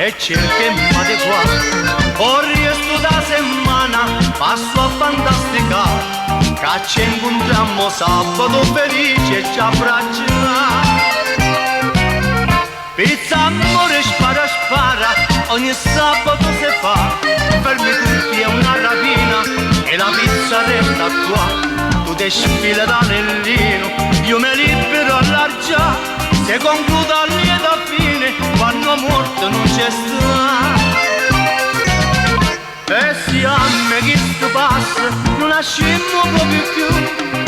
e cerchiamo di qua. O resto da settimana passo a fantasticare, che ci incontriamo sabato felice e ci abbracciamo. Pizza, amore, spara, spara, ogni sabato si fa, fermi tutti è una rapina e la pizza resta qua. Tu ti sfili dall'ellino, io mi libero allargiare, se concludo a lieta fine, quando morto non c'è sta. E se a me chi sto passa, non lasciamo proprio più,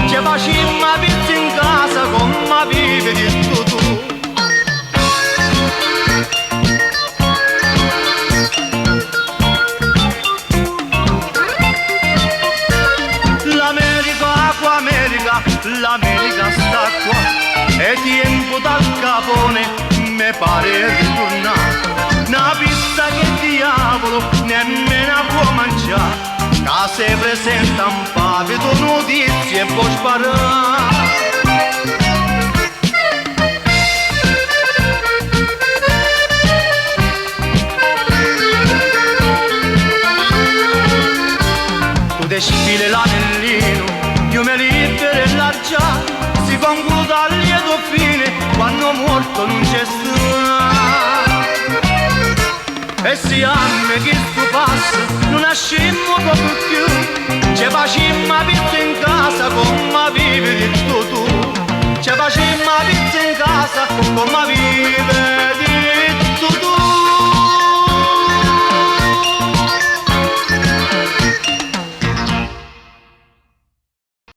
ci facciamo la pizza in casa come vivi detto tu. L'America sta qua e tempo dal capone mi pare ritornare. Una pizza che diavolo nemmeno può mangiare, che se presenta un paveto notizie e può sparare. Tu ti sfili l'anellino, io mi libero e largia, si conclude a lieto fine, quando morto non c'è sta. E se a me che sto passa, non lasciamo proprio più, ci facciamo la pizza in casa come vivi detto tu, ci facciamo la pizza in casa come vivi.